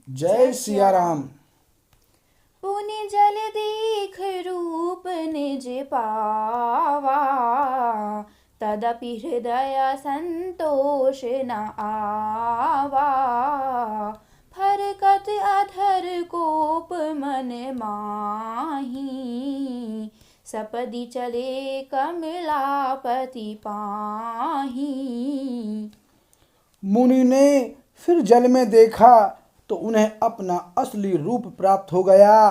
जय सिया राम। पुनि जल दीख रूप निज पावा, तदपि हृदय संतोष न आवा। फरकत अधर कोप मन माही, सपदि चले कमलापति पाही। मुनि ने फिर जल में देखा तो उन्हें अपना असली रूप प्राप्त हो गया।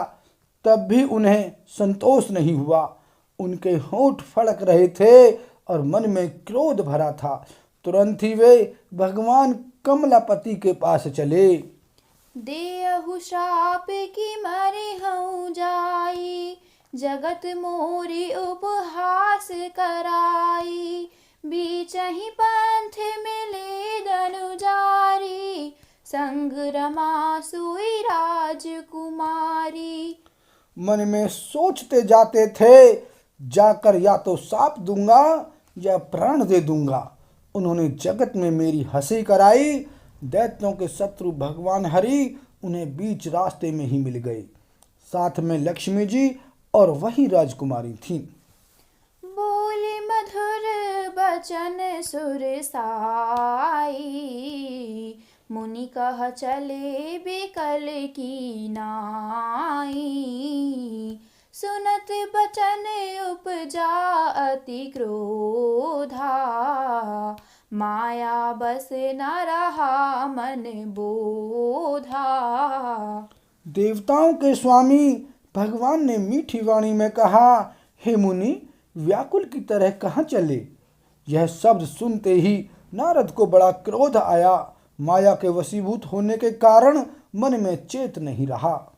तब भी उन्हें संतोष नहीं हुआ। उनके होंठ फड़क रहे थे और मन में क्रोध भरा था। तुरंत ही वे भगवान कमलापति के पास चले। देहु श्राप की मरे हूँ जाई, जगत मोरी उपहास कराई। बीचहि पंथ मिले धनुजारी, संग रमा सुई राजकुमारी। मन में सोचते जाते थे, जाकर या तो साप दूंगा या प्राण दे दूंगा। उन्होंने जगत में मेरी हंसी कराई। दैत्यों के शत्रु भगवान हरि उन्हें बीच रास्ते में ही मिल गए। साथ में लक्ष्मी जी और वही राजकुमारी थीं। बोले मधुर बचन सुर साई, मुनि कह चले बिकल की नाई। सुनत बचन उपजा अति क्रोधा, माया बस न रहा मन बोधा। देवताओं के स्वामी भगवान ने मीठी वाणी में कहा, हे मुनि, व्याकुल की तरह कहाँ चले। यह शब्द सुनते ही नारद को बड़ा क्रोध आया। माया के वशीभूत होने के कारण मन में चेत नहीं रहा।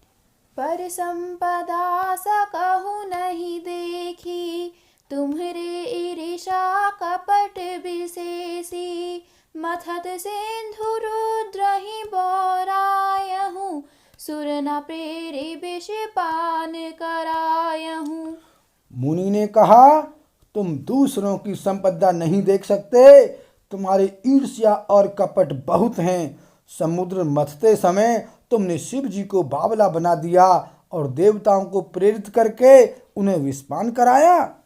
पर संपदा सकहु नहीं देखी, तुम्हरे ईर्षा कपट विशेषी। मथत सिंधु रुद्र ही बोरायहूँ, सुर न प्रेरि विष पान करायहूँ। मुनि ने कहा, तुम दूसरों की संपदा नहीं देख सकते। तुम्हारी ईर्ष्या और कपट बहुत हैं। समुद्र मथते समय तुमने शिव जी को बावला बना दिया और देवताओं को प्रेरित करके उन्हें विषपान कराया।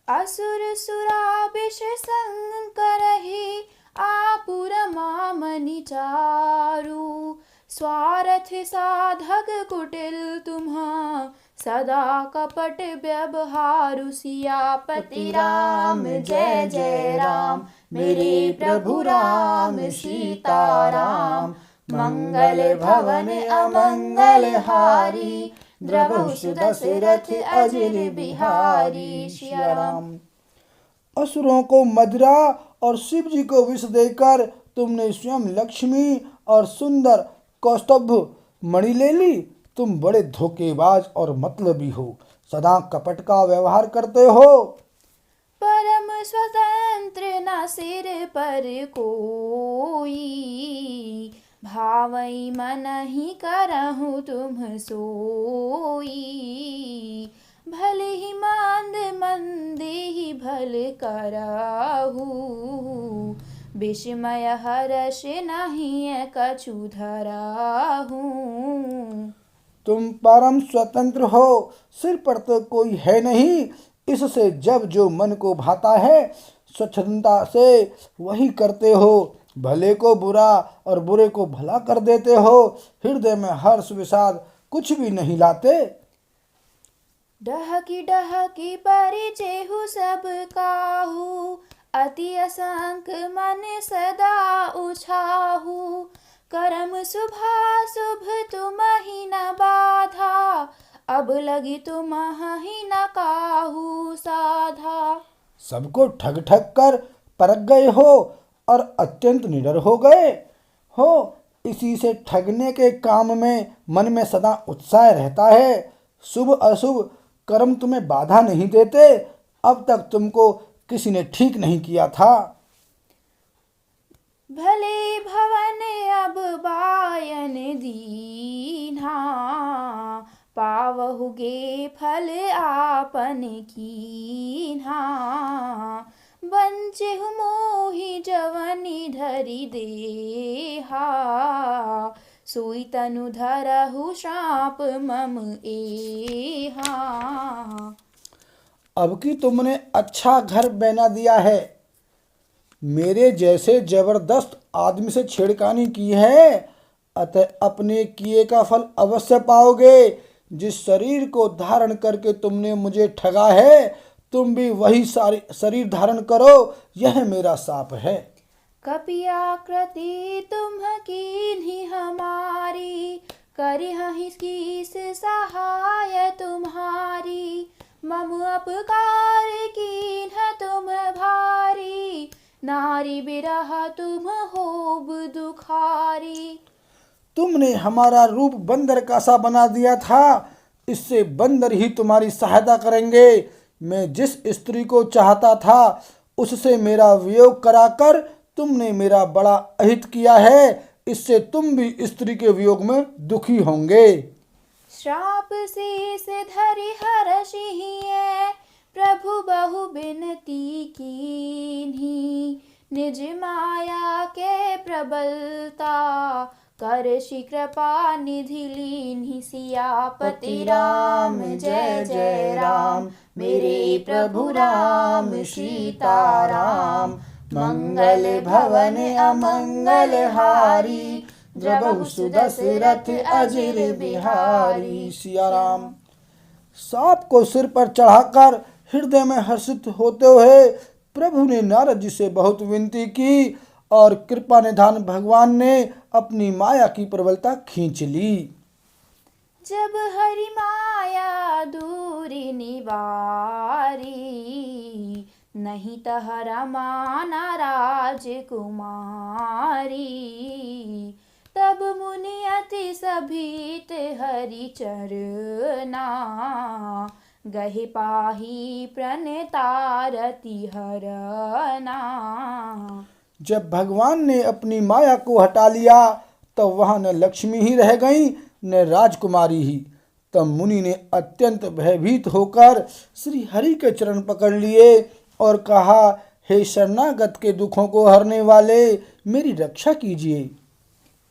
असुर सुरा विष संग करहि, आपुर मामनि चारु। स्वार्थ साधक कुटिल तुम्हा, सदा कपट व्यवहारु। सियापति राम जय जय राम, मेरे प्रभु राम सीताराम। मंगल भवन अमंगल हारी, द्रवहु दशरथ अजिर बिहारी। सिया राम। असुरों को मदिरा और शिव जी को विष देकर तुमने स्वयं लक्ष्मी और सुंदर कौस्तुभ मणि ले ली। तुम बड़े धोखेबाज और मतलबी हो, सदा कपट का व्यवहार करते हो। परम स्वतंत्र न सिर पर कोई, भावई मन ही करहु तुम सोई। भले ही मंद मंदे ही भल करहु, विस्मय हर्ष नहीं कछु धरहु। तुम परम स्वतंत्र हो, सिर पर तो कोई है नहीं। इससे जब जो मन को भाता है स्वच्छंदता से वही करते हो। भले को बुरा और बुरे को भला कर देते हो। हृदय में हर्ष विषाद कुछ भी नहीं लाते। डहकी परिचेहु सब काहू, अति असंक मन सदा उछाहू। करम शुभा शुभ तुमहि न बाधा, अब लगी तुमहि न काहू साधा। सबको ठग ठग कर परख गए हो और अत्यंत निडर हो गए हो। इसी से ठगने के काम में मन में सदा उत्साह रहता है। शुभ अशुभ कर्म तुम्हें बाधा नहीं देते। अब तक तुमको किसी ने ठीक नहीं किया था। भले भवन अब बायन दीन्हा, पावहुगे फल आपन कीन्हा। बंचेहु मोहि जवनि धरि देहा, सोई तनु धरहु श्राप मम एहा। अब कि तुमने अच्छा घर बना दिया है, मेरे जैसे जबरदस्त आदमी से छेड़खानी की है, अतः अपने किए का फल अवश्य पाओगे। जिस शरीर को धारण करके तुमने मुझे ठगा है, तुम भी वही शरीर धारण करो, यह मेरा शाप है। कपियाकृति तुम कीन्ही हमारी, करिहहि कीस सहाय तुम्हारी। मम अपकार कीन्ह तुम भारी, नारी बिरह तुम होब दुखारी। तुमने हमारा रूप बंदर का सा बना दिया था, इससे बंदर ही तुम्हारी सहायता करेंगे। मैं जिस स्त्री को चाहता था उससे मेरा वियोग कराकर तुमने मेरा बड़ा अहित किया है, इससे तुम भी स्त्री के वियोग में दुखी होंगे। श्राप शेष धरि हरषिहिए, प्रभु बहु बिनती कीन्ही। निज माया के प्रबलता, करषि कृपा निधि लीन्ही। सियापति राम जय जय राम, मेरे प्रभु राम सीताराम। मंगल भवन अमंगल हारी, द्रवहु सुदशरथ अजिर बिहारी। सिया राम। सांप को सिर पर चढ़ाकर हृदय में हर्षित होते हुए प्रभु ने नारद जी से बहुत विनती की और कृपा निधान भगवान ने अपनी माया की प्रबलता खींच ली। जब हरि माया दूरी निवारी, नहीं तहरा माना राजकुमारी। तब मुनि अति सभीत हरि चरना, गहे पाही प्रणतारति हरना। जब भगवान ने अपनी माया को हटा लिया तब वहां न लक्ष्मी ही रह गई न राजकुमारी ही। तब मुनि ने अत्यंत भयभीत होकर श्री हरि के चरण पकड़ लिए और कहा, हे शरणागत के दुखों को हरने वाले, मेरी रक्षा कीजिए।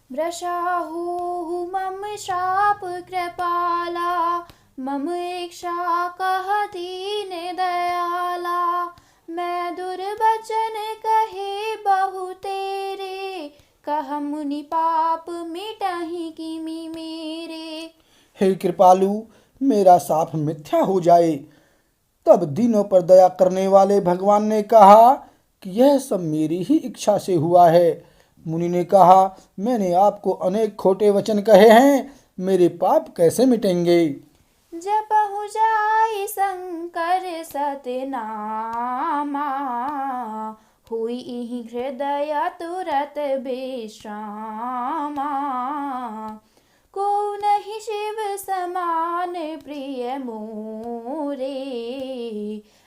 वृषाहु मम शाप कृपाला, मम इच्छा कह दीन दयाला। मैं दुर्वचन कहे बहु तेरे, कह मुनि पाप मिटहि किमि मेरे। हे कृपालु, मेरा शाप मिथ्या हो जाए। तब दीनों पर दया करने वाले भगवान ने कहा कि यह सब मेरी ही इच्छा से हुआ है। मुनि ने कहा, मैंने आपको अनेक खोटे वचन कहे हैं, मेरे पाप कैसे मिटेंगे। जपहु जाय शंकर सतनामा, हुई इहि हृदय तुरत विश्रामा। को नहीं शिव समान प्रिय मोरे,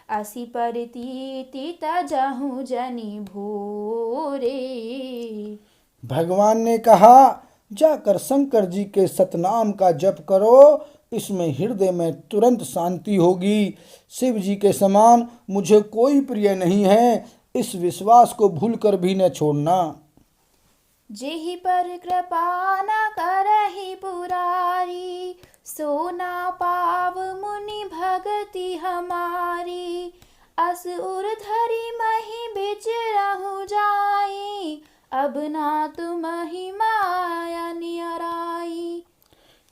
असी परितीति तजहु जनि भोरे। भगवान ने कहा, जाकर शंकर जी के सतनाम का जप करो, इसमें हृदय में तुरंत शांति होगी। शिव जी के समान मुझे कोई प्रिय नहीं है, इस विश्वास को भूलकर भी न छोड़ना। जेहि पर कृपा न करहि पुरारी, सो ना पाव मुनि भगति हमारी। अस उर धरि महि बिचरहु जाई, अब ना तुमहि माया नियराई।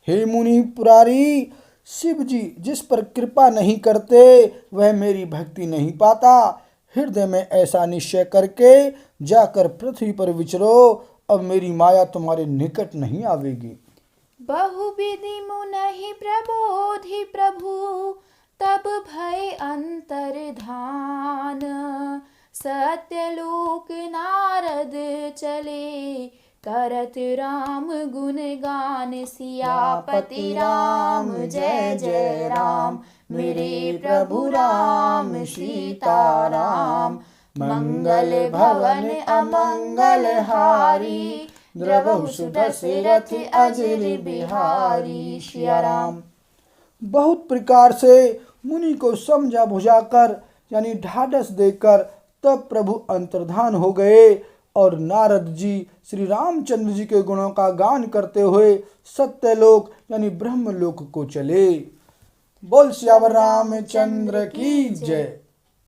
हे मुनि पुरारी, शिव जी जिस पर कृपा नहीं करते वह मेरी भक्ति नहीं पाता। हृदय में ऐसा निश्चय करके जाकर पृथ्वी पर विचरो, अब मेरी माया तुम्हारे निकट नहीं आवेगी। बहुविधि मुनहि प्रबोधि प्रभु, तब भय अंतर्धान। सत्यलोक नारद चले, करत राम गुण गान। सियापति राम जय जय राम, मेरे प्रभु राम सीताराम। मंगल भवन अमंगल हारी, द्रवहु सुदशरथ अजिर बिहारी। सिया राम। बहुत प्रकार से मुनि को समझा बुझाकर यानी ढाढ़स देकर तब प्रभु अंतर्धान हो गए और नारद जी श्री रामचंद्र जी के गुणों का गान करते हुए सत्यलोक यानी ब्रह्मलोक को चले। बोल सियावर रामचंद्र की जय।